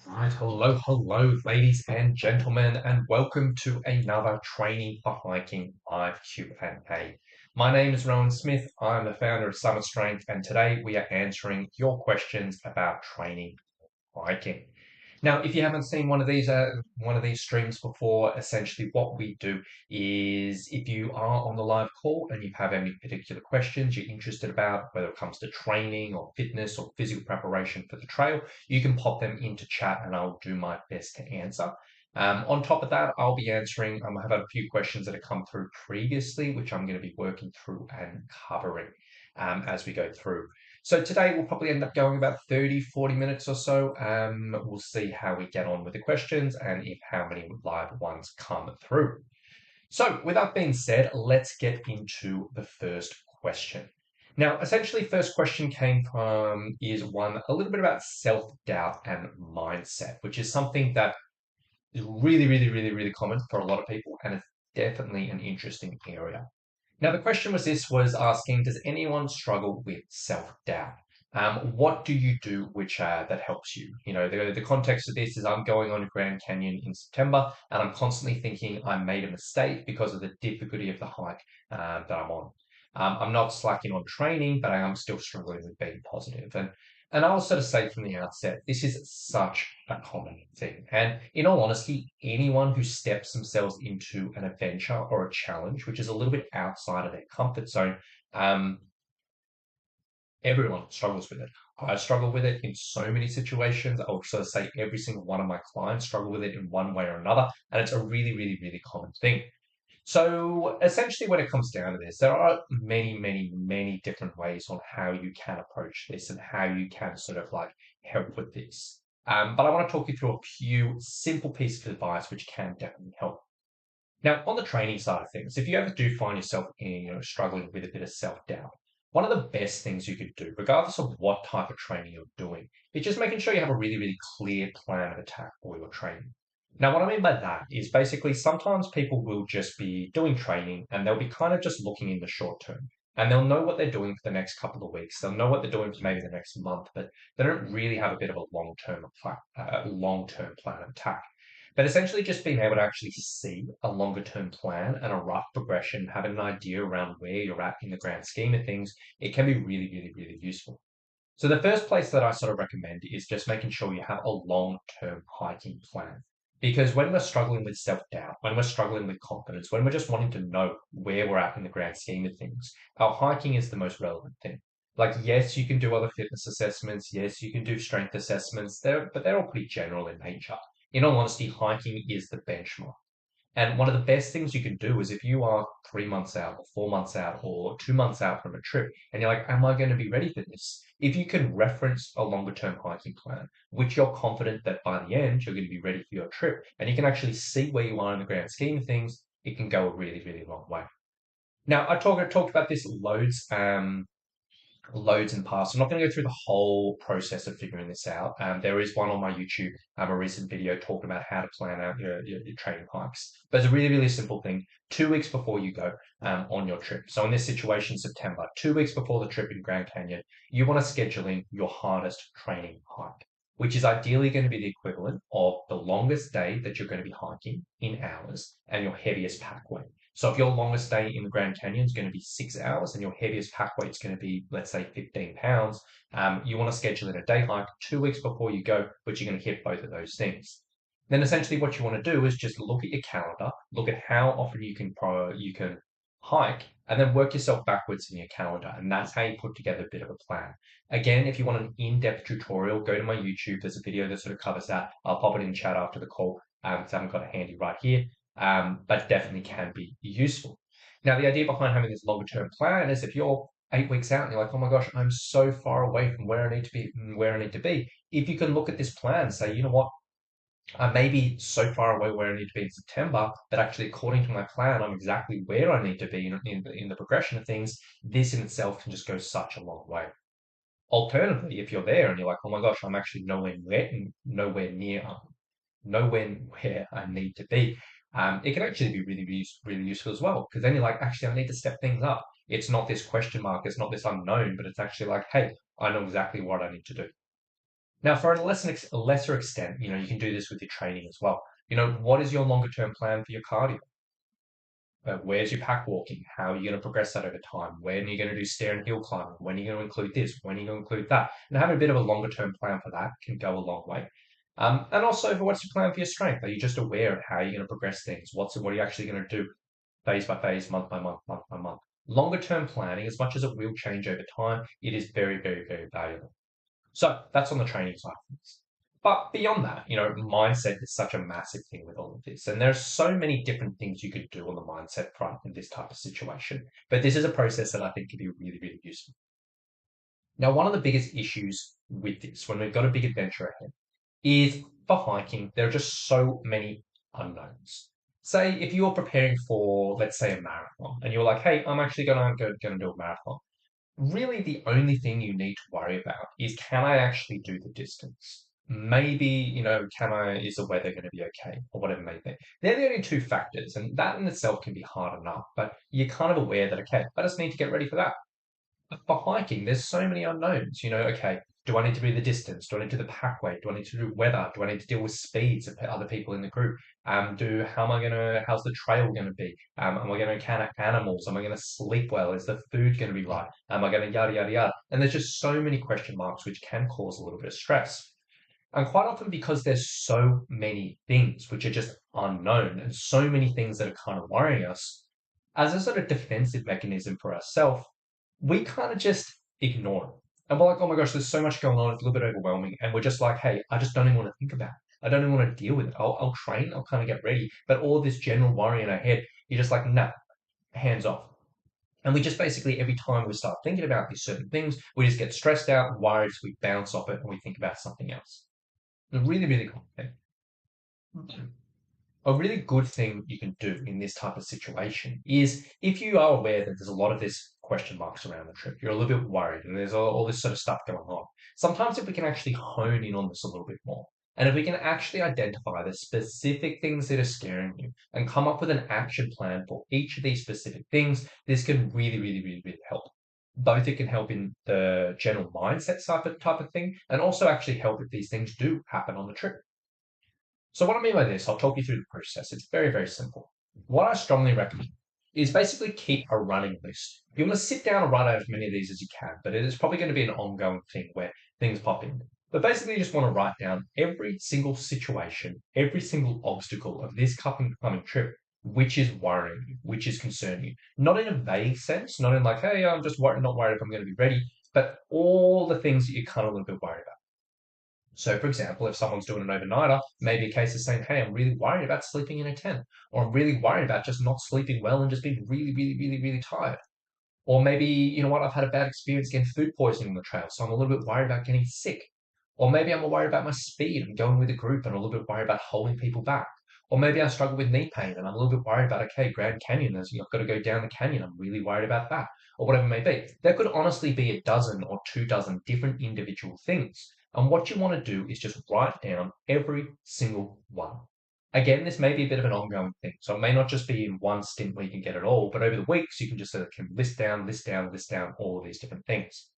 Right, hello, ladies and gentlemen, and welcome to another Training for Hiking live Q&A. My name is Rowan Smith. I'm the founder of Summit Strength, and today we are answering your questions about training for hiking. Now, if you haven't seen one of these streams before, essentially what we do is if you are on the live call and you have any particular questions you're interested about, whether it comes to training or fitness or physical preparation for the trail, you can pop them into chat and I'll do my best to answer. On top of that, I'll be answering, I have had a few questions that have come through previously, which I'm going to be working through and covering as we go through. So today we'll probably end up going about 30, 40 minutes or so. We'll see how we get on with the questions and if how many live ones come through. So with that being said, let's get into the first question. Now, essentially, first question is one a little bit about self-doubt and mindset, which is something that is really common for a lot of people, and it's definitely an interesting area. Now, the question was asking, does anyone struggle with self-doubt? What do you do that helps you? You know, the context of this is I'm going on a Grand Canyon in September, and I'm constantly thinking I made a mistake because of the difficulty of the hike that I'm on. I'm not slacking on training, but I am still struggling with being positive. And I'll sort of say from the outset, this is such a common thing. And in all honesty, anyone who steps themselves into an adventure or a challenge, which is a little bit outside of their comfort zone, um, everyone struggles with it. I struggle with it in so many situations. I would sort of say every single one of my clients struggle with it in one way or another. And it's a really common thing. So essentially, when it comes down to this, there are many different ways on how you can approach this and how you can sort of like help with this. But I want to talk you through a few simple pieces of advice which can definitely help. Now, on the training side of things, if you ever do find yourself struggling with a bit of self-doubt, one of the best things you could do, regardless of what type of training you're doing, is just making sure you have a really clear plan of attack for your training. Now, what I mean by that is basically sometimes people will just be doing training and they'll be kind of just looking in the short term. And they'll know what they're doing for the next couple of weeks. They'll know what they're doing for maybe the next month, but they don't really have a bit of a long-term plan of attack. But essentially, just being able to actually see a longer term plan and a rough progression, having an idea around where you're at in the grand scheme of things, it can be really useful. So the first place that I sort of recommend is just making sure you have a long-term hiking plan. Because when we're struggling with self-doubt, when we're struggling with confidence, when we're just wanting to know where we're at in the grand scheme of things, our hiking is the most relevant thing. Like, yes, you can do other fitness assessments. Yes, you can do strength assessments. But they're all pretty general in nature. In all honesty, hiking is the benchmark. And one of the best things you can do is if you are 3 months out or 4 months out or 2 months out from a trip and you're like, am I going to be ready for this? If you can reference a longer term hiking plan, which you're confident that by the end you're going to be ready for your trip and you can actually see where you are in the grand scheme of things, it can go a really long way. Now, I talked about this loads in the past. I'm not going to go through the whole process of figuring this out. There is one on my YouTube, a recent video talking about how to plan out your training hikes. But it's a really simple thing. 2 weeks before you go on your trip. So in this situation, September, 2 weeks before the trip in Grand Canyon, you want to schedule in your hardest training hike, which is ideally going to be the equivalent of the longest day that you're going to be hiking in hours and your heaviest pack weight. So if your longest day in the Grand Canyon is going to be 6 hours and your heaviest pack weight is going to be, let's say, 15 pounds, you want to schedule in a day hike 2 weeks before you go, but you're going to hit both of those things. Then essentially what you want to do is just look at your calendar, look at how often you can hike, and then work yourself backwards in your calendar. And that's how you put together a bit of a plan. Again, if you want an in-depth tutorial, go to my YouTube. There's a video that sort of covers that. I'll pop it in chat after the call because I haven't got it handy right here. But definitely can be useful. Now, the idea behind having this longer term plan is if you're 8 weeks out and you're like, oh my gosh, I'm so far away from where I need to be, if you can look at this plan and say, you know what, I may be so far away where I need to be in September, but actually, according to my plan, I'm exactly where I need to be in the progression of things. This in itself can just go such a long way. Alternatively, if you're there and you're like, oh my gosh, I'm actually nowhere where I need to be, it can actually be really useful as well. Because then you're like, actually, I need to step things up. It's not this question mark, it's not this unknown, but it's actually like, hey, I know exactly what I need to do. Now, for a lesser extent, you can do this with your training as well. What is your longer term plan for your cardio? Where's your pack walking? How are you going to progress that over time? When are you going to do stair and hill climbing? When are you going to include this? When are you going to include that? And having a bit of a longer term plan for that can go a long way. And also, what's your plan for your strength? Are you just aware of how you're going to progress things? What are you actually going to do phase by phase, month by month, month by month? Longer term planning, as much as it will change over time, it is very, very, very valuable. So that's on the training side of things. But beyond that, mindset is such a massive thing with all of this. And there's so many different things you could do on the mindset front in this type of situation. But this is a process that I think could be really, really useful. Now, one of the biggest issues with this, when we've got a big adventure ahead, is for hiking, there are just so many unknowns. Say if you're preparing for, let's say, a marathon, and you're like, hey, I'm actually gonna do a marathon. Really, the only thing you need to worry about is, can I actually do the distance? Maybe, is the weather going to be okay or whatever it may be. They're the only two factors, and that in itself can be hard enough, but you're kind of aware that, okay, I just need to get ready for that. But for hiking, there's so many unknowns. Okay, do I need to do the distance? Do I need to do the pack weight? Do I need to do weather? Do I need to deal with speeds of other people in the group? How's the trail going to be? Am I going to encounter animals? Am I going to sleep well? Is the food going to be right? Am I going to yada, yada, yada? And there's just so many question marks, which can cause a little bit of stress. And quite often, because there's so many things which are just unknown and so many things that are kind of worrying us, as a sort of defensive mechanism for ourselves, we kind of just ignore it. And we're like, oh my gosh, there's so much going on. It's a little bit overwhelming. And we're just like, hey, I just don't even want to think about it. I don't even want to deal with it. I'll train, I'll kind of get ready. But all this general worry in our head, you're just like, nah, hands off. And we just basically, every time we start thinking about these certain things, we just get stressed out, worried, so we bounce off it and we think about something else. A really, really cool thing. A really good thing you can do in this type of situation is, if you are aware that there's a lot of this question marks around the trip, you're a little bit worried and there's all this sort of stuff going on. Sometimes if we can actually hone in on this a little bit more, and if we can actually identify the specific things that are scaring you and come up with an action plan for each of these specific things, this can really, really, really, really help. Both it can help in the general mindset type of thing, and also actually help if these things do happen on the trip. So what I mean by this, I'll talk you through the process. It's very, very simple. What I strongly recommend is basically keep a running list. You want to sit down and write out as many of these as you can, but it is probably going to be an ongoing thing where things pop in. But basically, you just want to write down every single situation, every single obstacle of this coming trip, which is worrying you, which is concerning you. Not in a vague sense, not in like, hey, I'm just not worried if I'm going to be ready, but all the things that you're kind of a little bit worried about. So, for example, if someone's doing an overnighter, maybe a case of saying, hey, I'm really worried about sleeping in a tent, or I'm really worried about just not sleeping well and just being really, really, really, really tired. Or maybe, you know what, I've had a bad experience getting food poisoning on the trail, so I'm a little bit worried about getting sick. Or maybe I'm worried about my speed and going with a group and a little bit worried about holding people back. Or maybe I struggle with knee pain and I'm a little bit worried about, okay, Grand Canyon, I've got to go down the canyon. I'm really worried about that. Or whatever it may be. There could honestly be a dozen or 2 dozen different individual things. And what you want to do is just write down every single one. Again, this may be a bit of an ongoing thing. So it may not just be in one stint where you can get it all, but over the weeks, you can just can list down, list down, list down all of these different things.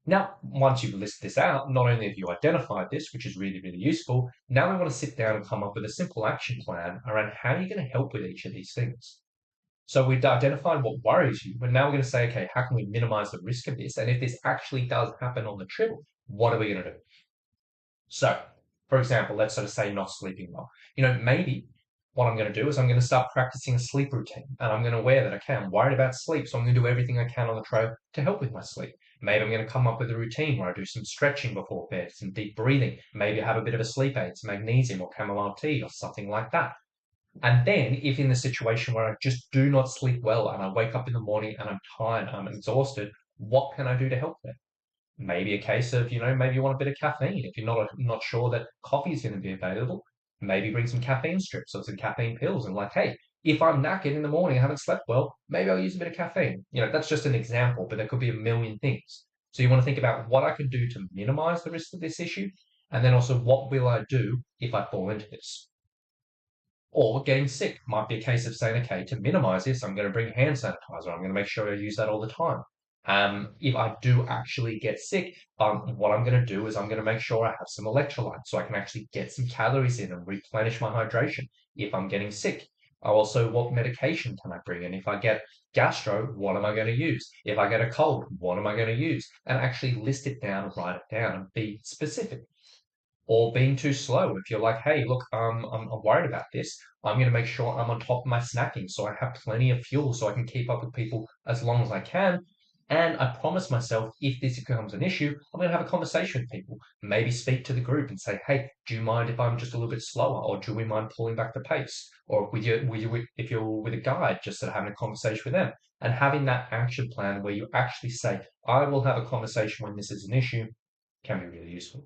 Now, once you've listed this out, not only have you identified this, which is really, really useful, now we want to sit down and come up with a simple action plan around how you're going to help with each of these things. So we've identified what worries you, but now we're going to say, okay, how can we minimize the risk of this? And if this actually does happen on the trip, what are we going to do? So, for example, let's sort of say not sleeping well. Maybe what I'm going to do is I'm going to start practicing a sleep routine, and I'm going to aware that, okay, I'm worried about sleep, so I'm going to do everything I can on the trail to help with my sleep. Maybe I'm going to come up with a routine where I do some stretching before bed, some deep breathing. Maybe I have a bit of a sleep aid, some magnesium or chamomile tea or something like that. And then, if in the situation where I just do not sleep well and I wake up in the morning and I'm tired, I'm exhausted, what can I do to help them? Maybe a case of, maybe you want a bit of caffeine. If you're not sure that coffee is going to be available, maybe bring some caffeine strips or some caffeine pills and like, hey, if I'm knackered in the morning, I haven't slept well, maybe I'll use a bit of caffeine. That's just an example, but there could be a million things. So you want to think about what I can do to minimize the risk of this issue, and then also what will I do if I fall into this? Or getting sick might be a case of saying, okay, to minimize this, I'm going to bring hand sanitizer. I'm going to make sure I use that all the time. If I do actually get sick, what I'm going to do is I'm going to make sure I have some electrolytes so I can actually get some calories in and replenish my hydration if I'm getting sick. Also, what medication can I bring in? If I get gastro, what am I going to use? If I get a cold, what am I going to use? And actually list it down, write it down, and be specific. Or being too slow. If you're like, hey, look, I'm worried about this, I'm going to make sure I'm on top of my snacking so I have plenty of fuel so I can keep up with people as long as I can. And I promise myself, if this becomes an issue, I'm going to have a conversation with people. Maybe speak to the group and say, hey, do you mind if I'm just a little bit slower? Or do we mind pulling back the pace? Or if you're with a guide, just sort of having a conversation with them and having that action plan where you actually say, I will have a conversation when this is an issue can be really useful.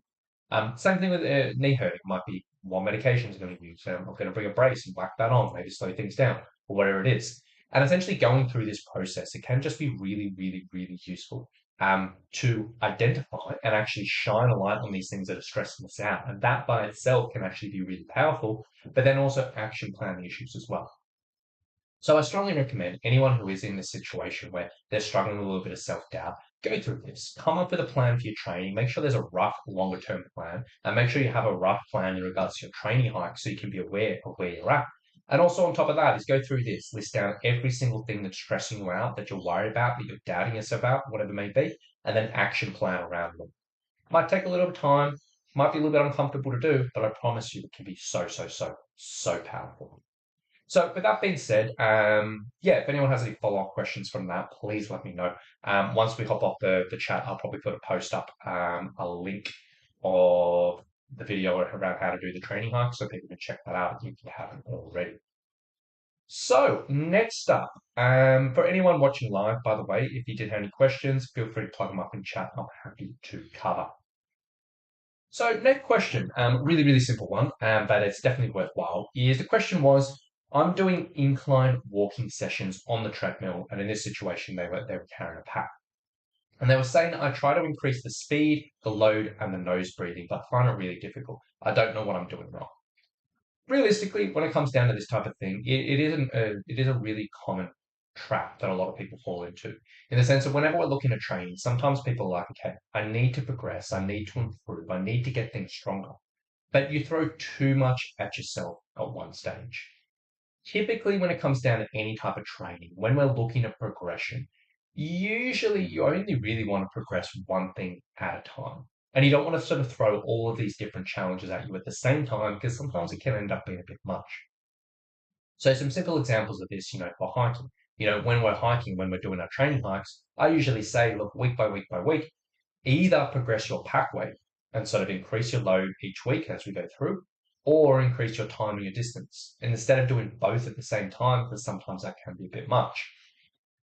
Same thing with knee hurting. Might be what medication is going to use. I'm going to bring a brace and whack that on, maybe slow things down, or whatever it is. And essentially going through this process, it can just be really, really, really useful to identify and actually shine a light on these things that are stressing us out. And that by itself can actually be really powerful, but then also action plan the issues as well. So I strongly recommend anyone who is in this situation where they're struggling with a little bit of self-doubt, go through this. Come up with a plan for your training. Make sure there's a rough, longer-term plan, and make sure you have a rough plan in regards to your training hike so you can be aware of where you're at. And also on top of that is go through this, list down every single thing that's stressing you out, that you're worried about, that you're doubting yourself about, whatever it may be, and then action plan around them. Might take a little bit of time, might be a little bit uncomfortable to do, but I promise you it can be so, so, so, so powerful. So with that being said, yeah, if anyone has any follow-up questions from that, please let me know. Once we hop off the chat, I'll probably put a post up, a link of the video around how to do the training hike so people can check that out if you haven't already. So next up, for anyone watching live, by the way, if you did have any questions, feel free to plug them up in chat. I'm happy to cover. So next question, really, really simple one, but it's definitely worthwhile, is the question was, I'm doing incline walking sessions on the treadmill, and in this situation, they were carrying a pack. And they were saying that I try to increase the speed, the load, and the nose breathing, but I find it really difficult. I don't know what I'm doing wrong. Realistically, when it comes down to this type of thing, it is a really common trap that a lot of people fall into. In the sense of whenever we're looking at training, sometimes people are like, okay, I need to progress, I need to improve, I need to get things stronger. But you throw too much at yourself at one stage. Typically, when it comes down to any type of training, when we're looking at progression, usually you only really want to progress one thing at a time. And you don't want to sort of throw all of these different challenges at you at the same time because sometimes it can end up being a bit much. So some simple examples of this, for hiking. When we're hiking, when we're doing our training hikes, I usually say, look, week by week by week, either progress your pack weight and sort of increase your load each week as we go through, or increase your time and your distance. And instead of doing both at the same time, because sometimes that can be a bit much.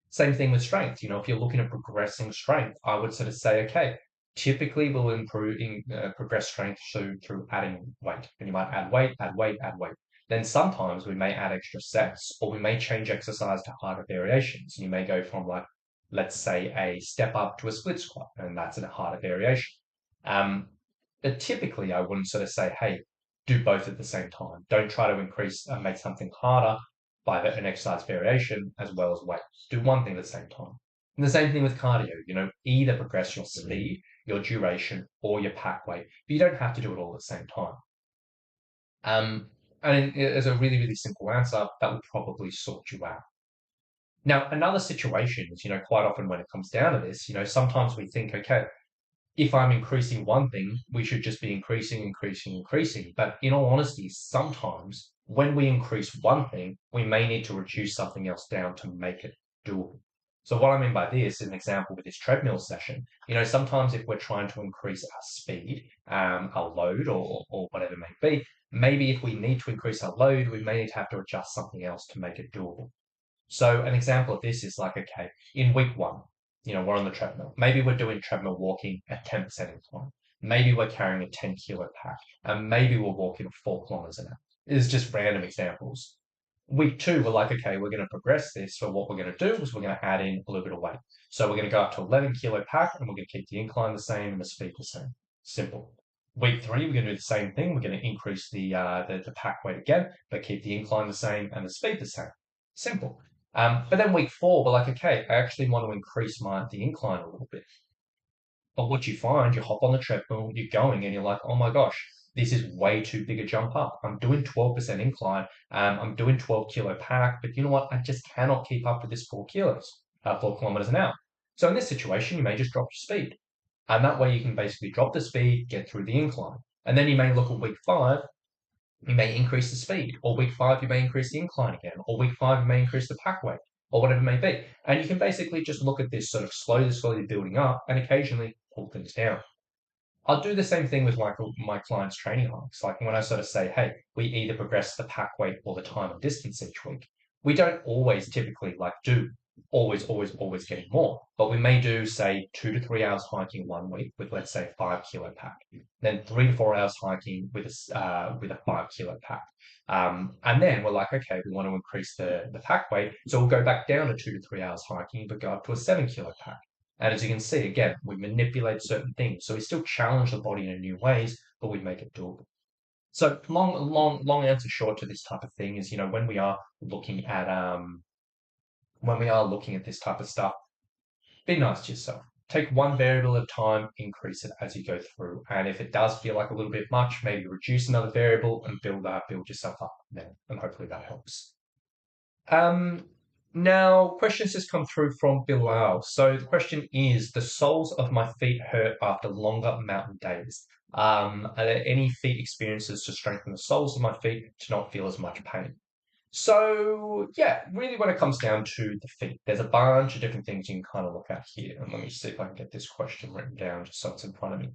Same thing with strength. If you're looking at progressing strength, I would sort of say, okay, typically we'll progress strength through adding weight. And you might add weight, add weight, add weight. Then sometimes we may add extra sets, or we may change exercise to harder variations. You may go from let's say a step up to a split squat, and that's a harder variation. But typically I wouldn't sort of say, hey, do both at the same time. Don't try to increase and make something harder by an exercise variation as well as weight. Do one thing at the same time. And the same thing with cardio, either progress your speed, your duration, or your pack weight, but you don't have to do it all at the same time. And as a really, really simple answer, that will probably sort you out. Now, another situation is, quite often when it comes down to this, sometimes we think, okay, if I'm increasing one thing, we should just be increasing, increasing, increasing. But in all honesty, sometimes when we increase one thing, we may need to reduce something else down to make it doable. So what I mean by this, an example with this treadmill session, sometimes if we're trying to increase our speed, our load, or whatever it may be, maybe if we need to increase our load, we may need to have to adjust something else to make it doable. So an example of this is like, okay, in week one, we're on the treadmill. Maybe we're doing treadmill walking at 10% incline. Maybe we're carrying a 10-kilo pack, and maybe we're walking 4 kilometers an hour. It's just random examples. Week two, we're like, okay, we're going to progress this. So what we're going to do is we're going to add in a little bit of weight. So we're going to go up to 11-kilo pack, and we're going to keep the incline the same and the speed the same. Simple. Week three, we're going to do the same thing. We're going to increase the pack weight again, but keep the incline the same and the speed the same. Simple. But then week four, we're like, okay, I actually want to increase the incline a little bit. But what you find, you hop on the treadmill, you're going, and you're like, oh my gosh, this is way too big a jump up. I'm doing 12% incline. I'm doing 12 kilo pack, but you know what? I just cannot keep up with this 4 kilometers an hour. So in this situation, you may just drop your speed. And that way you can basically drop the speed, get through the incline. And then you may look at week five, you may increase the speed, or week five, you may increase the incline again, or week five, you may increase the pack weight, or whatever it may be. And you can basically just look at this sort of slowly building up and occasionally pull things down. I'll do the same thing with my clients' training hikes. Like when I sort of say, hey, we either progress the pack weight or the time and distance each week. We don't always typically do always getting more, but we may do say 2 to 3 hours hiking one week with let's say 5 kilo pack, then 3 to 4 hours hiking with a 5 kilo pack. And then we're like, okay, we want to increase the pack weight, so we'll go back down to 2 to 3 hours hiking, but go up to a 7 kilo pack. And as you can see, again, we manipulate certain things. So we still challenge the body in new ways, but we make it doable. So long answer short to this type of thing is, when we are looking at this type of stuff, be nice to yourself. Take one variable at a time, increase it as you go through. And if it does feel like a little bit much, maybe reduce another variable and build yourself up then. And hopefully that helps. Now, questions just come through from Bilal. So the question is, the soles of my feet hurt after longer mountain days. Are there any feet experiences to strengthen the soles of my feet to not feel as much pain? So yeah, really when it comes down to the feet, there's a bunch of different things you can kind of look at here. And let me see if I can get this question written down just so it's in front of me.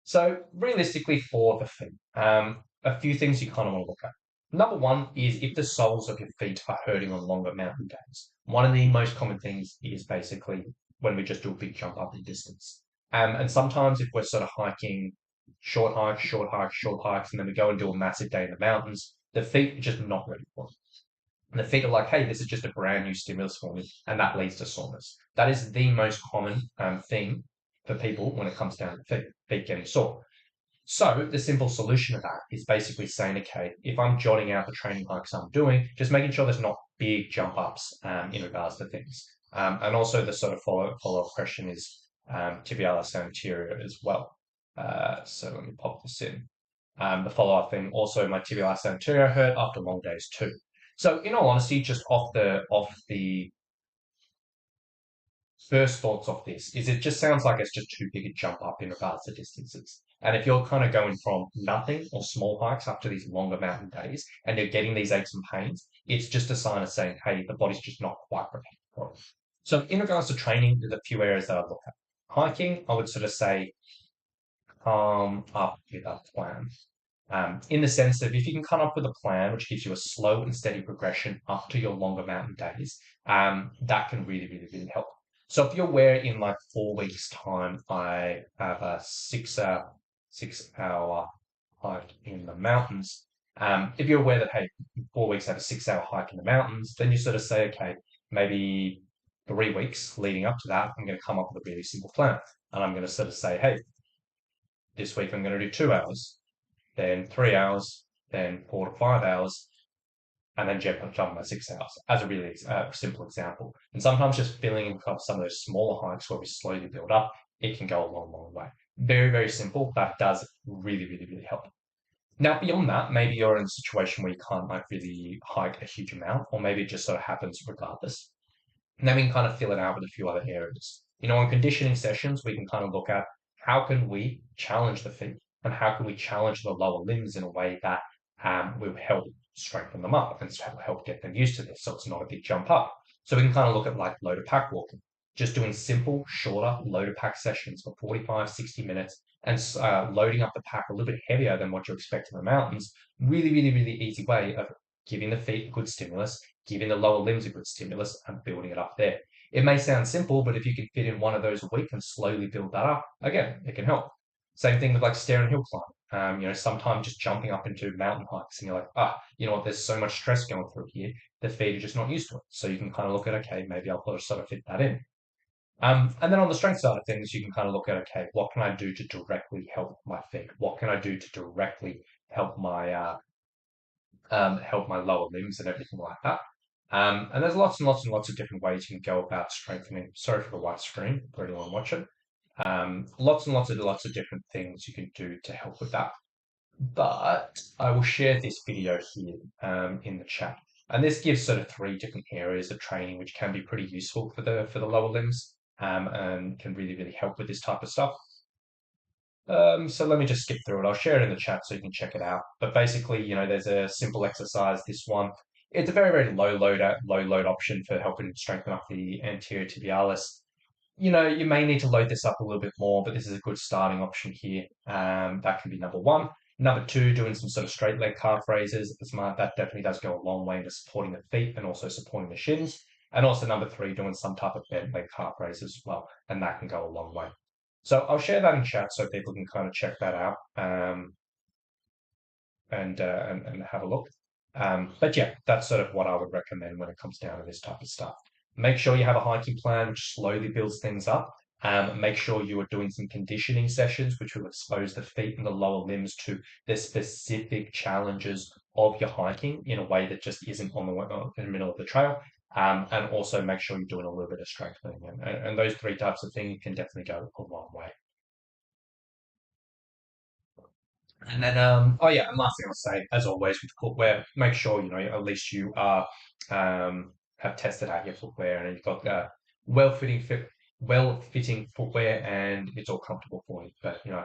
So realistically for the feet, a few things you kind of want to look at. Number one is if the soles of your feet are hurting on longer mountain days. One of the most common things is basically when we just do a big jump up in distance. And sometimes if we're sort of hiking short hikes, and then we go and do a massive day in the mountains, the feet are just not ready for it. And the feet are like, hey, this is just a brand new stimulus for me, and that leads to soreness. That is the most common thing for people when it comes down to feet getting sore. So the simple solution to that is basically saying, okay, if I'm jotting out the training hikes I'm doing, just making sure there's not big jump ups in regards to things. And also the sort of follow-up question is tibialis anterior as well. So let me pop this in. The follow-up thing, also my tibialis anterior hurt after long days too. So in all honesty, just off the first thoughts of this is it just sounds like it's just too big a jump up in regards to distances. And if you're kind of going from nothing or small hikes up to these longer mountain days and you're getting these aches and pains, it's just a sign of saying, hey, the body's just not quite prepared for it. So in regards to training, there's a few areas that I look at. Hiking, I would sort of say come up with a plan. In the sense that if you can come up with a plan which gives you a slow and steady progression up to your longer mountain days, that can really help. So if you're aware in like 4 weeks' time, I have a 6 hour hike in the mountains. If you're aware that, hey, 4 weeks I have a 6 hour hike in the mountains, then you sort of say, okay, maybe 3 weeks leading up to that, I'm going to come up with a really simple plan. And I'm going to sort of say, hey, this week I'm going to do 2 hours, then 3 hours, then 4 to 5 hours, and then jump by 6 hours as a really simple example. And sometimes just filling in some of those smaller hikes where we slowly build up, it can go a long way. Very simple, but does really help. Now, beyond that, maybe you're in a situation where you can't like really hike a huge amount, or maybe it just sort of happens regardless. And then we can kind of fill it out with a few other areas. On conditioning sessions, we can kind of look at how can we challenge the feet and how can we challenge the lower limbs in a way that will help strengthen them up and help get them used to this so it's not a big jump up. So we can kind of look at like low to pack walking, just doing simple, shorter low to pack sessions for 45, 60 minutes and loading up the pack a little bit heavier than what you expect in the mountains. Really easy way of giving the feet a good stimulus, giving the lower limbs a good stimulus, and building it up there. It may sound simple, but if you can fit in one of those a week and slowly build that up, again, it can help. Same thing with like stair and hill climbing. Sometimes just jumping up into mountain hikes and you're like, you know what, there's so much stress going through here. The feet are just not used to it. So you can kind of look at, okay, maybe I'll sort of fit that in. And then on the strength side of things, you can kind of look at, okay, what can I do to directly help my feet? What can I do to directly help my lower limbs and everything like that? And there's lots and lots and lots of different ways you can go about strengthening. Sorry for the white screen for anyone watching. Lots and lots of different things you can do to help with that. But I will share this video here in the chat. And this gives sort of three different areas of training, which can be pretty useful for the lower limbs and can really help with this type of stuff. So let me just skip through it. I'll share it in the chat so you can check it out. But basically, there's a simple exercise. This one, it's a very low load option for helping strengthen up the anterior tibialis. You may need to load this up a little bit more, but this is a good starting option here. That can be number one. Number two, doing some sort of straight leg calf raises. That definitely does go a long way into supporting the feet and also supporting the shins. And also number three, doing some type of bent leg calf raises as well, and that can go a long way. So I'll share that in chat so people can kind of check that out and have a look. But yeah, that's sort of what I would recommend when it comes down to this type of stuff. Make sure you have a hiking plan which slowly builds things up. Make sure you are doing some conditioning sessions which will expose the feet and the lower limbs to the specific challenges of your hiking in a way that just isn't in the middle of the trail. And also make sure you're doing a little bit of strengthening. And those three types of things can definitely go a long way. And then, oh yeah, and last thing I'll say, as always with footwear, make sure at least you are have tested out your footwear and you've got well-fitting well-fitting footwear and it's all comfortable for you. But I'm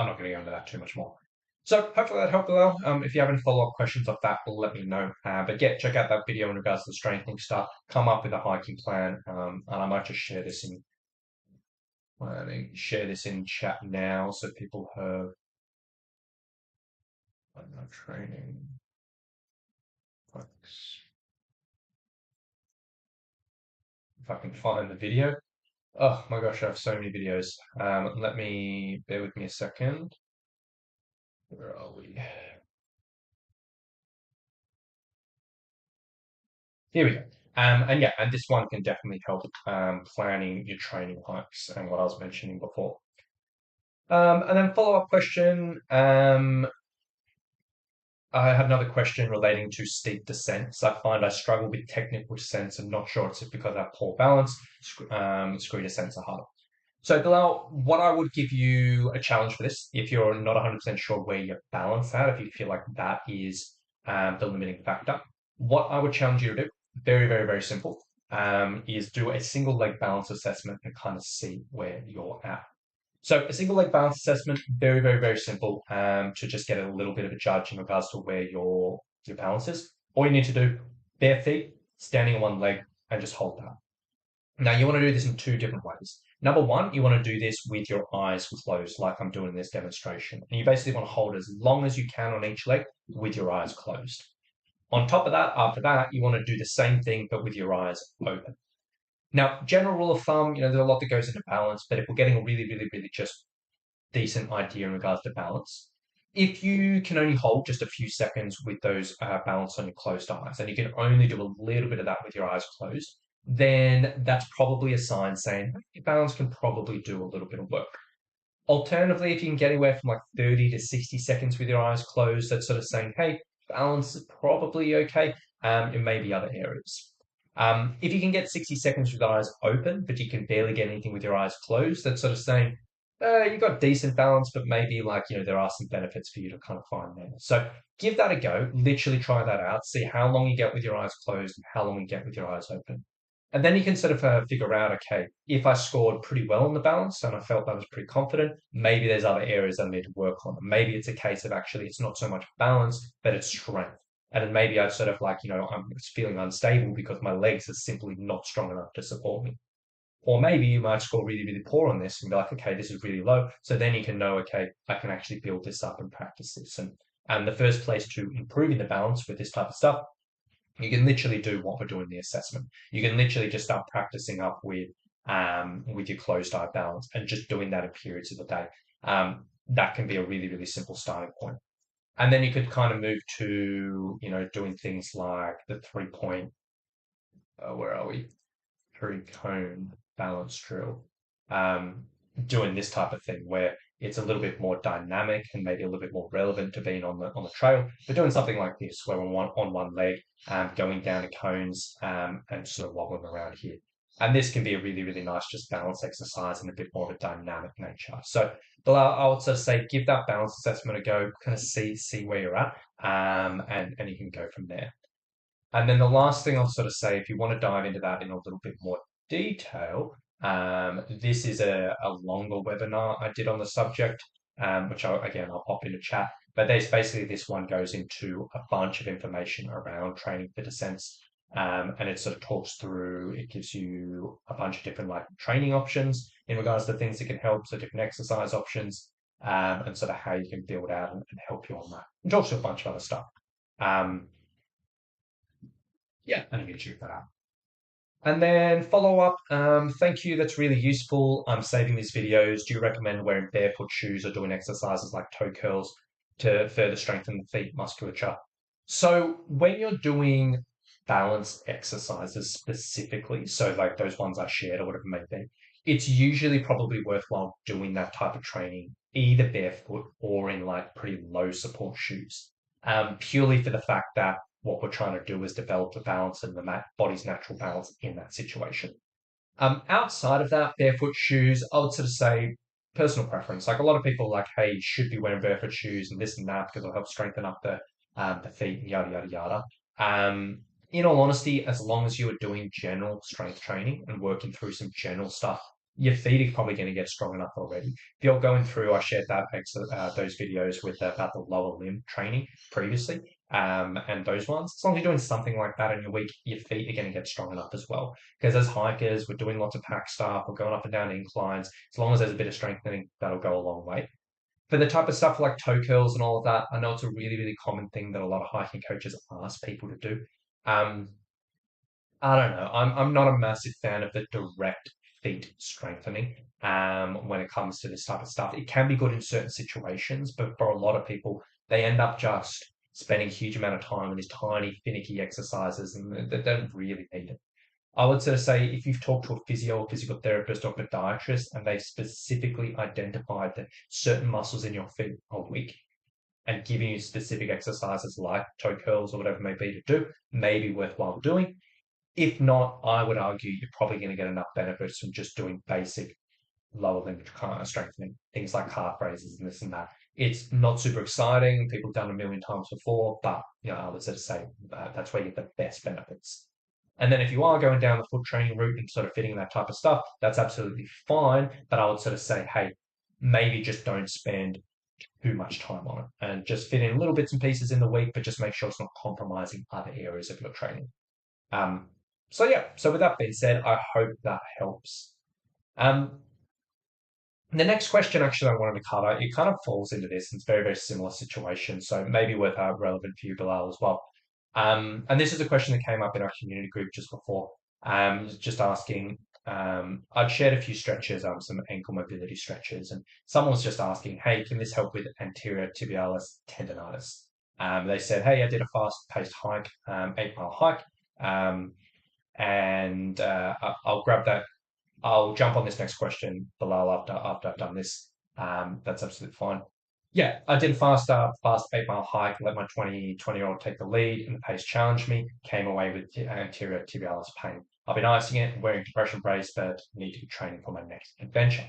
not going to go into that too much more. So hopefully that helped a lot. If you have any follow-up questions off that, let me know. But yeah, check out that video in regards to the strengthening stuff. Come up with a hiking plan, and I might just share this in chat now so people have training. If I can find the video. Oh my gosh, I have so many videos. Bear with me a second. Where are we? Here we go. And yeah, and this one can definitely help planning your training hikes and what I was mentioning before. And then follow-up question. I have another question relating to steep descents. I find I struggle with technical descents and not sure it's because I have poor balance. Screw descents are hard. So, Bilal, what I would give you a challenge for this, if you're not 100% sure where you balance at, if you feel like that is the limiting factor, what I would challenge you to do, very simple, is do a single leg balance assessment and kind of see where you're at. So a single leg balance assessment, very simple, to just get a little bit of a judge in regards to where your balance is. All you need to do, bare feet, standing on one leg, and just hold that. Now you want to do this in two different ways. Number one, you want to do this with your eyes closed, like I'm doing in this demonstration. And you basically want to hold as long as you can on each leg with your eyes closed. On top of that, after that, you want to do the same thing, but with your eyes open. Now, general rule of thumb, there's a lot that goes into balance, but if we're getting a really just decent idea in regards to balance, if you can only hold just a few seconds with those balance on your closed eyes, and you can only do a little bit of that with your eyes closed, then that's probably a sign saying your balance can probably do a little bit of work. Alternatively, if you can get anywhere from like 30 to 60 seconds with your eyes closed, that's sort of saying, hey, balance is probably okay. It may be other areas. If you can get 60 seconds with your eyes open, but you can barely get anything with your eyes closed, that's sort of saying, you've got decent balance, but maybe there are some benefits for you to kind of find there. So give that a go. Literally try that out. See how long you get with your eyes closed and how long you get with your eyes open. And then you can sort of figure out, okay, if I scored pretty well on the balance and I felt I was pretty confident, maybe there's other areas I need to work on. Maybe it's a case of actually it's not so much balance, but it's strength. And then maybe I sort of I'm feeling unstable because my legs are simply not strong enough to support me. Or maybe you might score really poor on this and be like, okay, this is really low. So then you can know, okay, I can actually build this up and practice this. And the first place to improving the balance with this type of stuff, you can literally do what we're doing in the assessment. You can literally just start practicing up with your closed eye balance and just doing that in periods of the day. That can be a really simple starting point. And then you could kind of move to, doing things like the 3-point, where are we? 3-cone balance drill. Doing this type of thing where it's a little bit more dynamic and maybe a little bit more relevant to being on the trail. But doing something like this, where we're on one leg, going down the cones, and sort of wobbling around here. And this can be a really, really nice just balance exercise and a bit more of a dynamic nature. So but I would sort of say give that balance assessment a go, kind of see where you're at, and you can go from there. And then the last thing I'll sort of say, if you want to dive into that in a little bit more detail, this is a longer webinar I did on the subject, which again, I'll pop into chat. But there's basically this one goes into a bunch of information around training for descents. And it sort of talks through, it gives you a bunch of different like training options in regards to things that can help, so different exercise options, and sort of how you can build out and help you on that. It talks to a bunch of other stuff. Um, yeah, and you can check that out. And then follow up. Thank you. That's really useful. I'm saving these videos. Do you recommend wearing barefoot shoes or doing exercises like toe curls to further strengthen the feet musculature? So when you're doing balance exercises specifically, so like those ones I shared or whatever it may be, it's usually probably worthwhile doing that type of training either barefoot or in like pretty low support shoes. Purely for the fact that what we're trying to do is develop the balance and the body's natural balance in that situation. Outside of that, barefoot shoes, I would sort of say personal preference. Like a lot of people are like, hey, you should be wearing barefoot shoes and this and that because it'll help strengthen up the feet and yada yada yada. In all honesty, as long as you are doing general strength training and working through some general stuff, your feet are probably going to get strong enough already. If you're going through, I shared those videos with about the lower limb training previously, and those ones. As long as you're doing something like that in your week, your feet are going to get strong enough as well. Because as hikers, we're doing lots of pack stuff, we're going up and down inclines. As long as there's a bit of strengthening, that'll go a long way. For the type of stuff like toe curls and all of that, I know it's a really, really common thing that a lot of hiking coaches ask people to do. Um, I don't know. I'm not a massive fan of the direct feet strengthening when it comes to this type of stuff. It can be good in certain situations, but for a lot of people, they end up just spending a huge amount of time on these tiny, finicky exercises and they don't really need it. I would sort of say if you've talked to a physio or physical therapist or podiatrist and they specifically identified that certain muscles in your feet are weak and giving you specific exercises like toe curls or whatever it may be to do, may be worthwhile doing. If not, I would argue you're probably going to get enough benefits from just doing basic lower limb strengthening, things like calf raises and this and that. It's not super exciting. People have done it a million times before, but I would sort of say that's where you get the best benefits. And then if you are going down the foot training route and sort of fitting that type of stuff, that's absolutely fine. But I would sort of say, hey, maybe just don't spend too much time on it and just fit in little bits and pieces in the week, but just make sure it's not compromising other areas of your training. Um, so yeah, so with that being said, I hope that helps. Um, the next question actually I wanted to cover, it kind of falls into this. It's very, very similar situation, so maybe worth relevant for you, Bilal, as well. And this is a question that came up in our community group just before. Just asking, I'd shared a few stretches, some ankle mobility stretches, and someone was just asking, hey, can this help with anterior tibialis tendonitis? They said, hey, I did a fast-paced hike, 8 mile hike, and I'll grab that. I'll jump on this next question, Bilal, after I've done this. That's absolutely fine. Yeah, I did a fast 8 mile hike, let my 20-year-old take the lead, and the pace challenged me, came away with anterior tibialis pain. I've been icing it, wearing compression brace, but need to be training for my next adventure.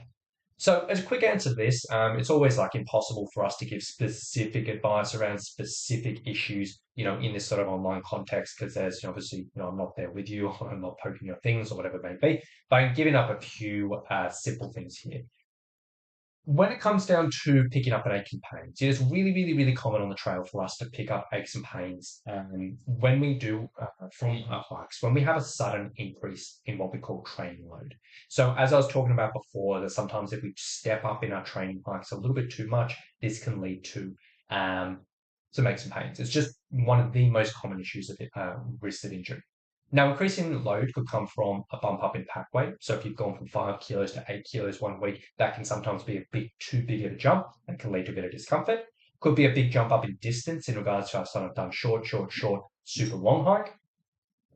So, as a quick answer to this, it's always like impossible for us to give specific advice around specific issues, in this sort of online context, because there's obviously, I'm not there with you, or I'm not poking your things or whatever it may be. But I'm giving up a few simple things here. When it comes down to picking up an ache and pains, it's really, really, really common on the trail for us to pick up aches and pains when we do from our hikes, when we have a sudden increase in what we call training load. So as I was talking about before, that sometimes if we step up in our training hikes a little bit too much, this can lead to some aches and pains. It's just one of the most common issues of risks of injury. Now, increasing load could come from a bump up in pack weight. So if you've gone from 5 kilos to 8 kilos one week, that can sometimes be too big of a jump and can lead to a bit of discomfort. Could be a big jump up in distance in regards to I've sort of done short, super long hike.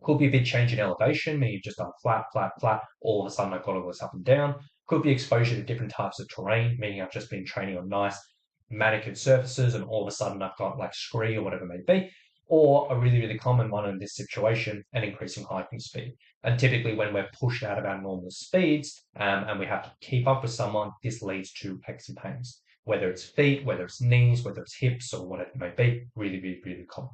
Could be a big change in elevation, meaning you've just done flat, all of a sudden I've got all this up and down. Could be exposure to different types of terrain, meaning I've just been training on nice manicured surfaces and all of a sudden I've got like scree or whatever it may be, or a really, really common one in this situation, an increasing hiking speed. And typically when we're pushed out of our normal speeds and we have to keep up with someone, this leads to aches and pains, whether it's feet, whether it's knees, whether it's hips or whatever it may be, really, really, really common.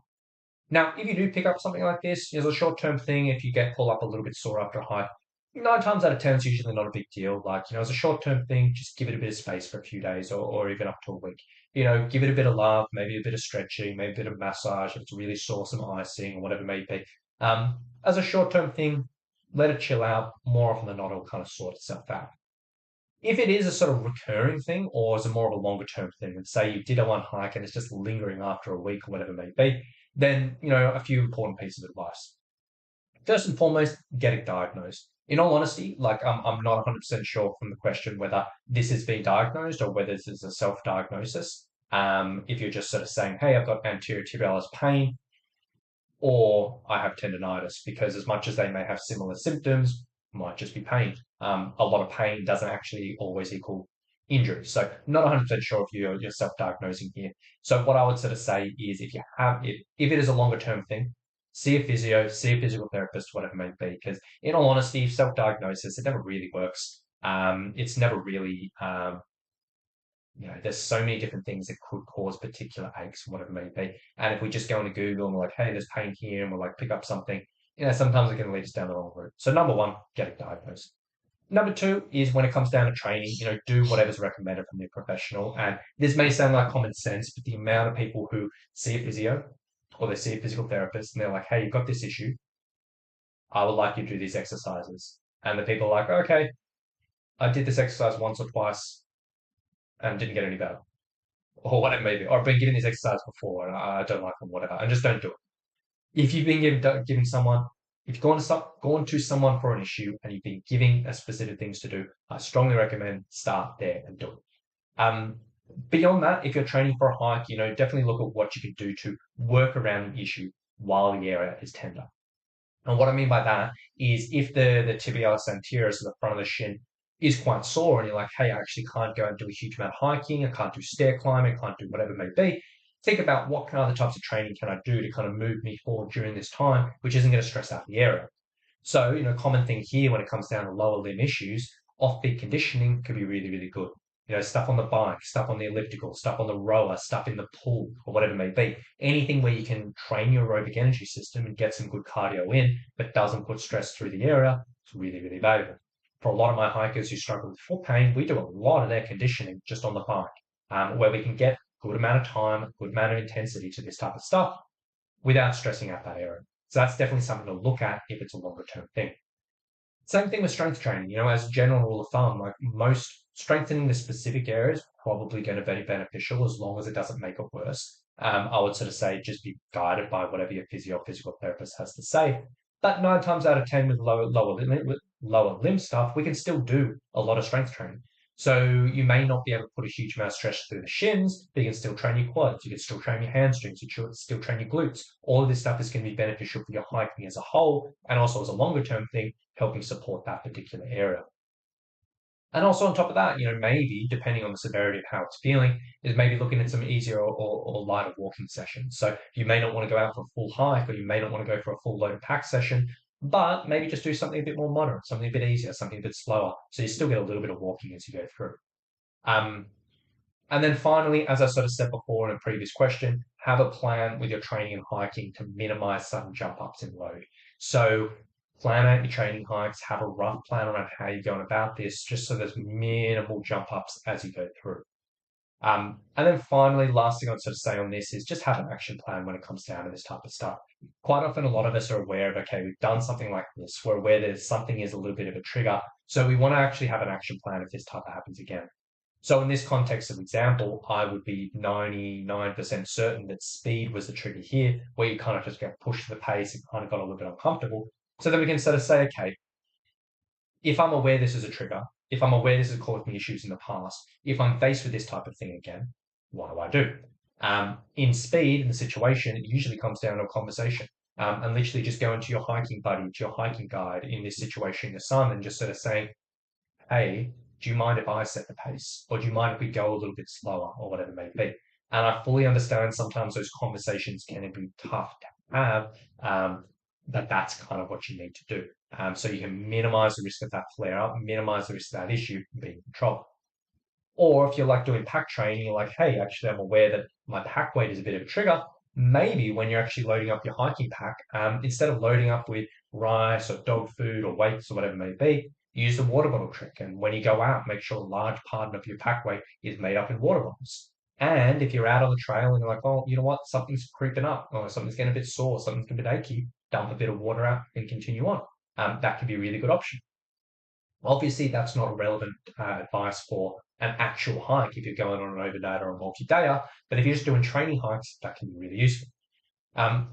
Now, if you do pick up something like this, as a short-term thing, if you get pulled up a little bit sore after a hike, 9 times out of 10, it's usually not a big deal. Like, as a short-term thing, just give it a bit of space for a few days or even up to a week. Give it a bit of love, maybe a bit of stretching, maybe a bit of massage if it's really sore, some icing or whatever it may be. As a short-term thing, let it chill out. More often than not, it'll kind of sort itself out. If it is a sort of recurring thing or is it more of a longer term thing, and say you did a one hike and it's just lingering after a week or whatever it may be, then, a few important pieces of advice. First and foremost, get it diagnosed. In all honesty, like I'm not 100% sure from the question whether this has been diagnosed or whether this is a self-diagnosis. If you're just sort of saying, hey, I've got anterior tibialis pain, or I have tendonitis, because as much as they may have similar symptoms, might just be pain. A lot of pain doesn't actually always equal injury. So not 100% sure if you're self-diagnosing here. So what I would sort of say is if it is a longer term thing, see a physio, see a physical therapist, whatever it may be, because in all honesty, self-diagnosis, it never really works. It's never really there's so many different things that could cause particular aches, whatever it may be. And if we just go into Google and we're like, hey, there's pain here, and we're like, pick up something, sometimes it can lead us down the wrong route. So number one, get it diagnosed. Number two is when it comes down to training, do whatever's recommended from your professional. And this may sound like common sense, but the amount of people who see a physio or they see a physical therapist and they're like, hey, you've got this issue. I would like you to do these exercises. And the people are like, okay, I did this exercise once or twice and didn't get any better or whatever it may be, or I've been given these exercises before and I don't like them, whatever, and just don't do it. If you've been giving someone, if you've gone to someone for an issue and you've been giving a specific things to do, I strongly recommend start there and do it. Beyond that, if you're training for a hike, definitely look at what you can do to work around the issue while the area is tender. And what I mean by that is if the tibialis anterior, so the front of the shin, is quite sore and you're like, hey, I actually can't go and do a huge amount of hiking, I can't do stair climbing, I can't do whatever it may be, think about what kind of other types of training can I do to kind of move me forward during this time, which isn't going to stress out the area. So, common thing here when it comes down to lower limb issues, off-peak conditioning could be really, really good. Stuff on the bike, stuff on the elliptical, stuff on the rower, stuff in the pool, or whatever it may be. Anything where you can train your aerobic energy system and get some good cardio in, but doesn't put stress through the area, it's really, really valuable. For a lot of my hikers who struggle with foot pain, we do a lot of their conditioning just on the bike, where we can get good amount of time, good amount of intensity to this type of stuff without stressing out that area. So that's definitely something to look at if it's a longer term thing. Same thing with strength training. As a general rule of thumb, like most strengthening the specific area is probably going to be beneficial as long as it doesn't make it worse. I would sort of say just be guided by whatever your physical therapist has to say. But 9 times out of 10 with lower limb stuff, we can still do a lot of strength training. So you may not be able to put a huge amount of stress through the shins, but you can still train your quads, you can still train your hamstrings, you can still train your glutes. All of this stuff is going to be beneficial for your hiking as a whole, and also as a longer term thing, helping support that particular area. And also on top of that, maybe depending on the severity of how it's feeling, is maybe looking at some easier or lighter walking sessions. So you may not want to go out for a full hike, or you may not want to go for a full loaded pack session, but maybe just do something a bit more moderate, something a bit easier, something a bit slower. So you still get a little bit of walking as you go through. And then finally, as I sort of said before in a previous question, have a plan with your training and hiking to minimize sudden jump ups in load. So plan out your training hikes, have a rough plan around how you're going about this, just so there's minimal jump ups as you go through. And then finally, last thing I'd sort of say on this is just have an action plan when it comes down to this type of stuff. Quite often, a lot of us are aware of, okay, we've done something like this. We're aware that something is a little bit of a trigger. So we want to actually have an action plan if this type of happens again. So in this context of example, I would be 99% certain that speed was the trigger here, where you kind of just get pushed to the pace and kind of got a little bit uncomfortable. So then we can sort of say, okay, if I'm aware this is a trigger, if I'm aware this has caused me issues in the past, if I'm faced with this type of thing again, what do I do? In speed, in the situation, it usually comes down to a conversation. And literally just going to your hiking buddy, to your hiking guide in this situation, your son, and just sort of saying, hey, do you mind if I set the pace? Or do you mind if we go a little bit slower or whatever it may be? And I fully understand sometimes those conversations can be tough to have, that's kind of what you need to do. So you can minimize the risk of that flare up, minimize the risk of that issue being in trouble. Or if you're like doing pack training, you're like, hey, actually, I'm aware that my pack weight is a bit of a trigger. Maybe when you're actually loading up your hiking pack, instead of loading up with rice or dog food or weights or whatever it may be, use the water bottle trick. And when you go out, make sure a large part of your pack weight is made up in water bottles. And if you're out on the trail and you're like, oh, you know what, something's creeping up, or something's getting a bit sore, something's a bit achy, dump a bit of water out and continue on. That could be a really good option. Obviously, that's not relevant advice for an actual hike if you're going on an overnight or a multi-dayer, but if you're just doing training hikes, that can be really useful.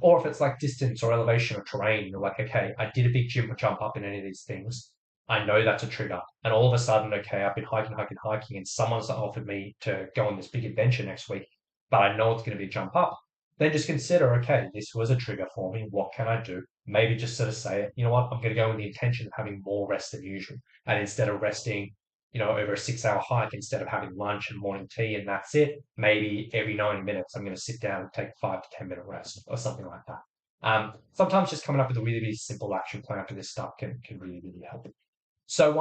Or if it's like distance or elevation or terrain, you're like, okay, I did a big jump up in any of these things. I know that's a trigger. And all of a sudden, okay, I've been hiking, and someone's offered me to go on this big adventure next week, but I know it's going to be a jump up. Then just consider, okay, this was a trigger for me. What can I do? Maybe just sort of say it, you know what, I'm going to go with the intention of having more rest than usual. And instead of resting, over a 6 hour hike, instead of having lunch and morning tea and that's it, maybe every 90 minutes, I'm going to sit down and take 5 to 10 minute rest or something like that. Sometimes just coming up with a really, really simple action plan for this stuff can really, really help. So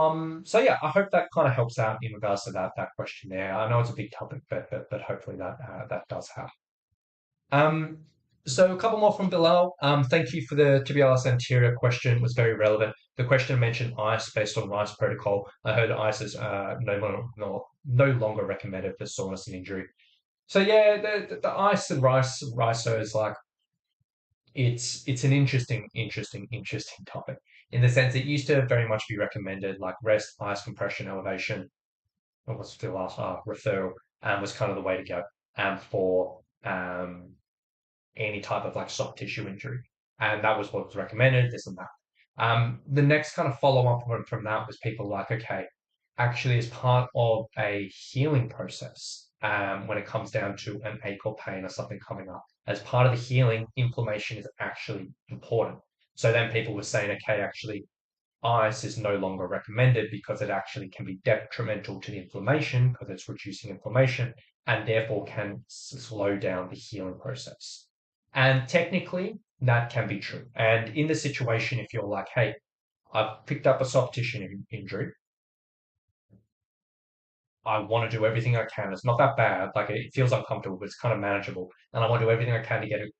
yeah, I hope that kind of helps out in regards to that question there. I know it's a big topic, but hopefully that does help. Um, so a couple more from below. Thank you for the tibialis anterior question. It was very relevant. The question mentioned ice based on RICE protocol. I heard ice is no longer recommended for soreness and injury. So yeah, the ice and RICE is like it's an interesting topic in the sense it used to very much be recommended like rest, ice compression, elevation, or what's the last referral, was kind of the way to go for any type of like soft tissue injury. And that was what was recommended, this and that. The next kind of follow up from that was people like, okay, actually, as part of a healing process, when it comes down to an ache or pain or something coming up, as part of the healing, inflammation is actually important. So then people were saying, okay, actually, ice is no longer recommended because it actually can be detrimental to the inflammation because it's reducing inflammation and therefore can slow down the healing process. And technically, that can be true. And in the situation, if you're like, hey, I've picked up a soft tissue injury, I want to do everything I can. It's not that bad. Like it feels uncomfortable, but it's kind of manageable. And I want to do everything I can to get it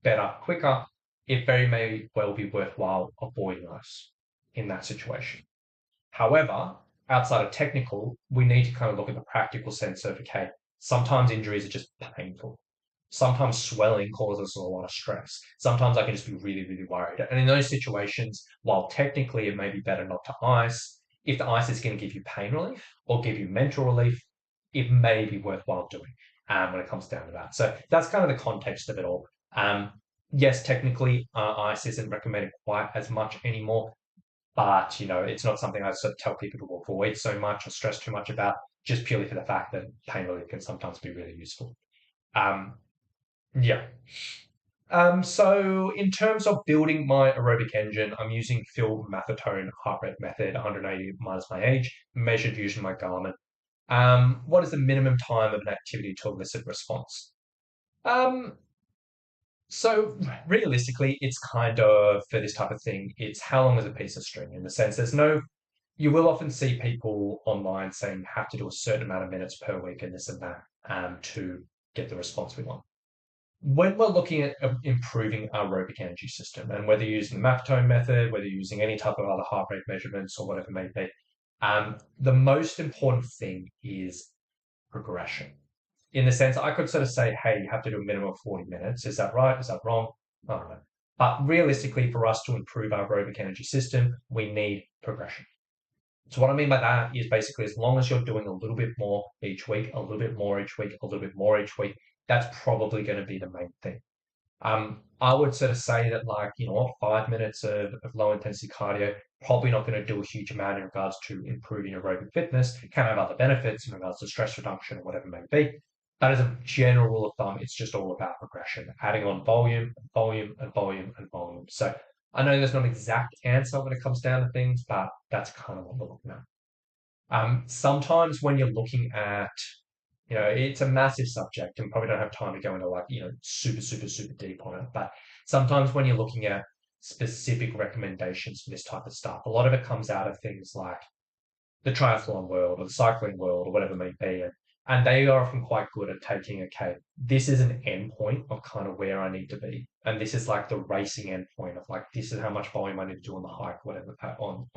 better quicker. It very may well be worthwhile avoiding us in that situation. However, outside of technical, we need to kind of look at the practical sense of, okay, sometimes injuries are just painful. Sometimes swelling causes a lot of stress. Sometimes I can just be really, really worried. And in those situations, while technically it may be better not to ice, if the ice is going to give you pain relief or give you mental relief, it may be worthwhile doing when it comes down to that. So that's kind of the context of it all. Yes, technically, ice isn't recommended quite as much anymore, but it's not something I sort of tell people to avoid so much or stress too much about, just purely for the fact that pain relief can sometimes be really useful. Um, yeah. So in terms of building my aerobic engine, I'm using Phil Maffetone heart rate method, 180 minus my age, measured using my Garmin. What is the minimum time of an activity to elicit response? Um, so realistically, it's kind of for this type of thing, it's how long is a piece of string in the sense you will often see people online saying you have to do a certain amount of minutes per week and this and that to get the response we want. When we're looking at improving our aerobic energy system, and whether you're using the Maffetone method, whether you're using any type of other heart rate measurements or whatever it may be, the most important thing is progression. In the sense, I could sort of say, hey, you have to do a minimum of 40 minutes. Is that right? Is that wrong? I don't know. But realistically, for us to improve our aerobic energy system, we need progression. So what I mean by that is basically as long as you're doing a little bit more each week, a little bit more each week, a little bit more each week, that's probably going to be the main thing. I would sort of say that like, 5 minutes of low intensity cardio, probably not going to do a huge amount in regards to improving aerobic fitness. It can have other benefits in regards to stress reduction or whatever it may be. But as a general rule of thumb, it's just all about progression, adding on volume, volume, and volume, and volume. So I know there's not an exact answer when it comes down to things, but that's kind of what we're looking at. Sometimes when you're looking at, it's a massive subject and probably don't have time to go into like, super, super, super deep on it. But sometimes when you're looking at specific recommendations for this type of stuff, a lot of it comes out of things like the triathlon world or the cycling world or whatever it may be. And they are often quite good at taking, okay, this is an endpoint of kind of where I need to be. And this is like the racing endpoint of like, this is how much volume I need to do on the hike, whatever, on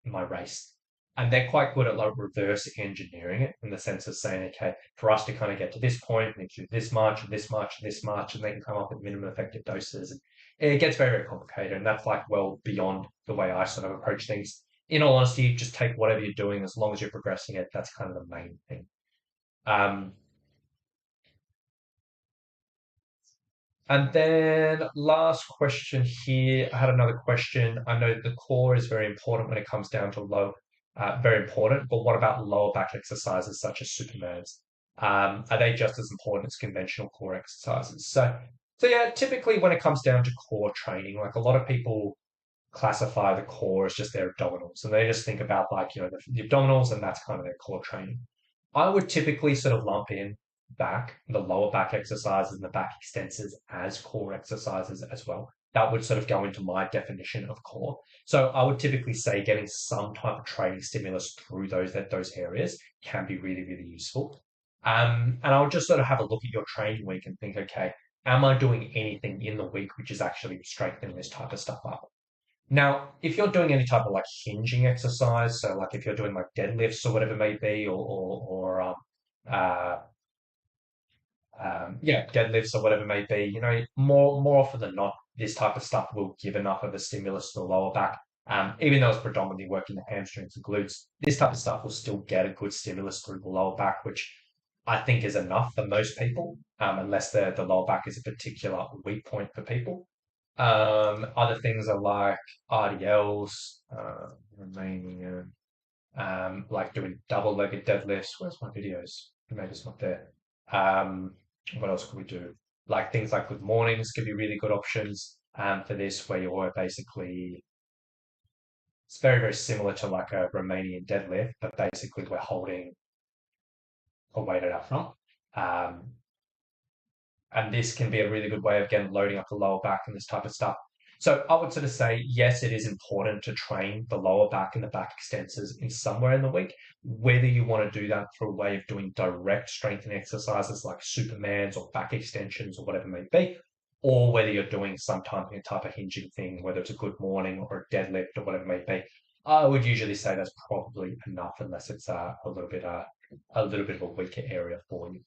my race. And they're quite good at like reverse engineering it in the sense of saying, okay, for us to kind of get to this point, we need to do this much, this much, this much, and they can come up with minimum effective doses. And it gets very, very complicated. And that's like well beyond the way I sort of approach things. In all honesty, just take whatever you're doing as long as you're progressing it. That's kind of the main thing. Um, and then last question here. I had another question. I know the core is very important when it comes down to very important. But what about lower back exercises such as Supermans? Are they just as important as conventional core exercises? So yeah, typically when it comes down to core training, like a lot of people classify the core as just their abdominals, and they just think about like the abdominals, and that's kind of their core training. I would typically sort of lump in the lower back exercises and the back extensors as core exercises as well. That would sort of go into my definition of core. So I would typically say getting some type of training stimulus through those areas can be really, really useful. And I would just sort of have a look at your training week and think, okay, am I doing anything in the week which is actually strengthening this type of stuff up? Now, if you're doing any type of like hinging exercise, so like if you're doing like deadlifts or whatever it may be, or uh, yeah, deadlifts or whatever it may be, more often than not, this type of stuff will give enough of a stimulus to the lower back. Even though it's predominantly working the hamstrings and glutes, this type of stuff will still get a good stimulus through the lower back, which I think is enough for most people, unless the lower back is a particular weak point for people. Other things are like RDLs, Romanian, like doing double-legged deadlifts. Where's my videos? Maybe it's not there. Um, what else could we do? Like things like good mornings could be really good options for this, where you're basically it's very, very similar to like a Romanian deadlift, but basically we're holding a weight at our front. Um, and this can be a really good way of getting loading up the lower back and this type of stuff. So I would sort of say, yes, it is important to train the lower back and the back extensors in somewhere in the week, whether you want to do that through a way of doing direct strengthening exercises like Supermans or back extensions or whatever it may be, or whether you're doing some type of hinging thing, whether it's a good morning or a deadlift or whatever it may be. I would usually say that's probably enough unless it's a little bit of a weaker area for you.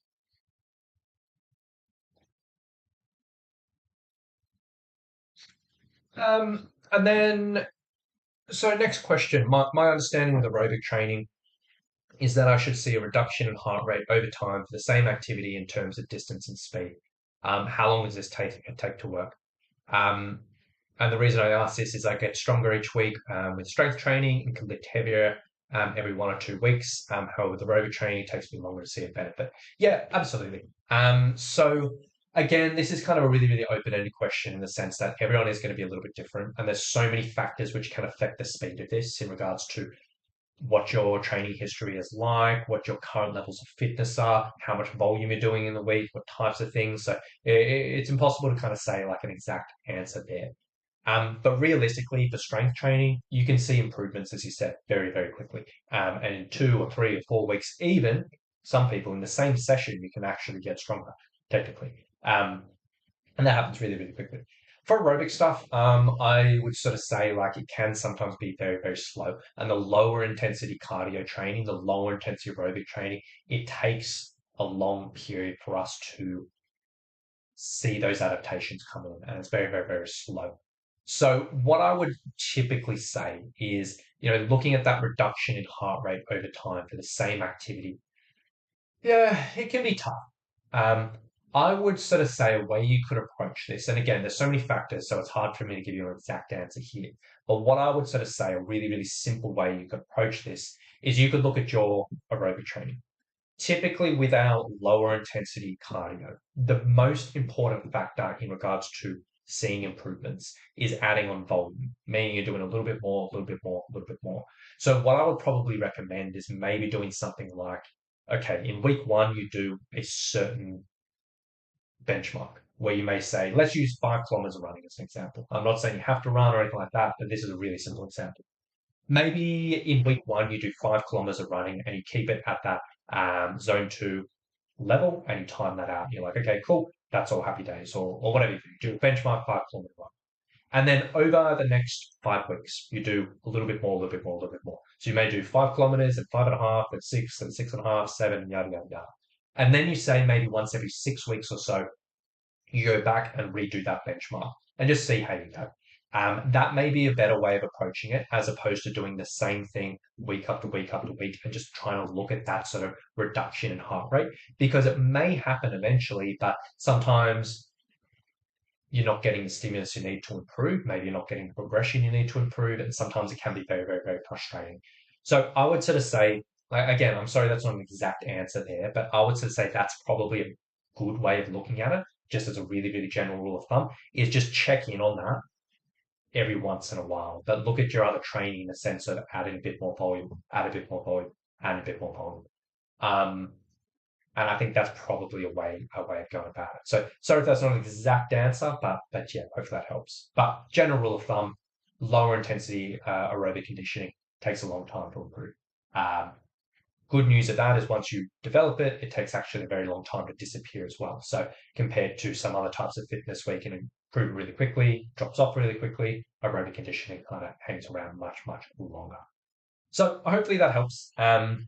And then, so next question. My understanding of aerobic training is that I should see a reduction in heart rate over time for the same activity in terms of distance and speed. How long does this take to work? Um, and the reason I ask this is I get stronger each week with strength training and can lift heavier every 1 or 2 weeks. However, the aerobic training takes me longer to see a benefit. Yeah, absolutely. So again, this is kind of a really, really open-ended question in the sense that everyone is going to be a little bit different, and there's so many factors which can affect the speed of this in regards to what your training history is like, what your current levels of fitness are, how much volume you're doing in the week, what types of things. So it's impossible to kind of say like an exact answer there. But realistically, for strength training, you can see improvements, as you said, very, very quickly. And in 2 or 3 or 4 weeks, even some people in the same session, you can actually get stronger, technically. And that happens really, really quickly. For aerobic stuff, I would sort of say like it can sometimes be very, very slow. And the lower intensity cardio training, the lower intensity aerobic training, it takes a long period for us to see those adaptations come in, and it's very, very, very slow. So what I would typically say is, looking at that reduction in heart rate over time for the same activity, yeah, it can be tough. Um, I would sort of say a way you could approach this, and again, there's so many factors, so it's hard for me to give you an exact answer here. But what I would sort of say, a really, really simple way you could approach this is you could look at your aerobic training. Typically, with our lower intensity cardio, the most important factor in regards to seeing improvements is adding on volume, meaning you're doing a little bit more, a little bit more, a little bit more. So what I would probably recommend is maybe doing something like, okay, in week one, you do a certain benchmark where you may say, let's use 5 kilometers of running as an example. I'm not saying you have to run or anything like that, but this is a really simple example. Maybe in week one, you do 5 kilometers of running and you keep it at that zone two level and you time that out. You're like, okay, cool, that's all happy days, or whatever you do. Do a benchmark 5 kilometer run. And then over the next 5 weeks, you do a little bit more, a little bit more, a little bit more. So you may do 5 kilometers and 5.5 and 6 and 6.5, 7, yada, yada, yada. And then you say maybe once every 6 weeks or so, you go back and redo that benchmark and just see how you go. That may be a better way of approaching it as opposed to doing the same thing week after week after week and just trying to look at that sort of reduction in heart rate because it may happen eventually, but sometimes you're not getting the stimulus you need to improve. Maybe you're not getting the progression you need to improve. And sometimes it can be very, very, very frustrating. So I would sort of say, again, I'm sorry that's not an exact answer there, but I would sort of say that's probably a good way of looking at it, just as a really, really general rule of thumb, is just check in on that every once in a while. But look at your other training in the sense of adding a bit more volume, add a bit more volume, add a bit more volume. Um, and I think that's probably a way of going about it. So sorry if that's not an exact answer, but yeah, hopefully that helps. But general rule of thumb, lower intensity aerobic conditioning takes a long time to improve. Um, Good news of that is once you develop it, it takes actually a very long time to disappear as well. So compared to some other types of fitness where you can improve it really quickly, drops off really quickly, aerobic conditioning kind of hangs around much, much longer. So hopefully that helps. And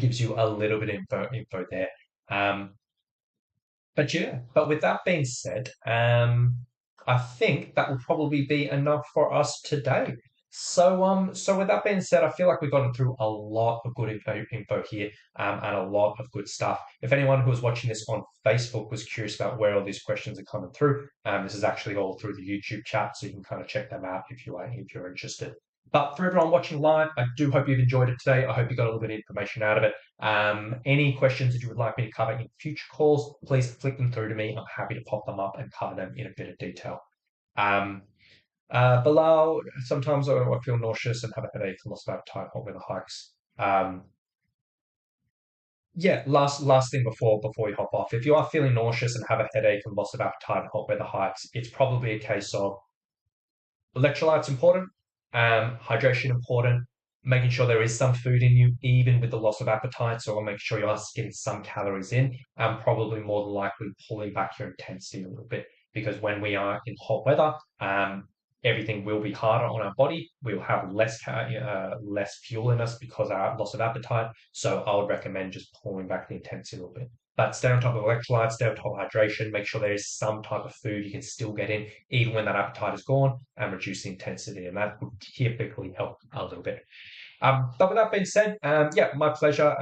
gives you a little bit of info there. Um, but yeah, but with that being said, I think that will probably be enough for us today. So with that being said, I feel like we've gotten through a lot of good info here, and a lot of good stuff. If anyone who was watching this on Facebook was curious about where all these questions are coming through, this is actually all through the YouTube chat, so you can kind of check them out if you're interested. But for everyone watching live, I do hope you've enjoyed it today. I hope you got a little bit of information out of it. Any questions that you would like me to cover in future calls, please flick them through to me. I'm happy to pop them up and cover them in a bit of detail. Um, Below, sometimes I feel nauseous and have a headache and loss of appetite, hot weather hikes. Yeah, last thing before we hop off. If you are feeling nauseous and have a headache and loss of appetite and hot weather hikes, it's probably a case of electrolytes important, hydration important, making sure there is some food in you, even with the loss of appetite. So I'll make sure you're getting some calories in, and probably more than likely pulling back your intensity a little bit. Because when we are in hot weather, everything will be harder on our body. We'll have less fuel in us because of our loss of appetite. So I would recommend just pulling back the intensity a little bit. But stay on top of electrolytes, stay on top of hydration, make sure there is some type of food you can still get in, even when that appetite is gone, and reduce the intensity. And that would typically help a little bit. But with that being said, yeah, my pleasure.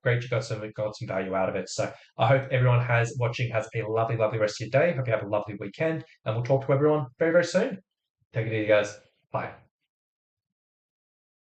Great, you got some value out of it. So I hope everyone watching has a lovely, lovely rest of your day. Hope you have a lovely weekend, and we'll talk to everyone very, very soon. Take it easy, guys. Bye.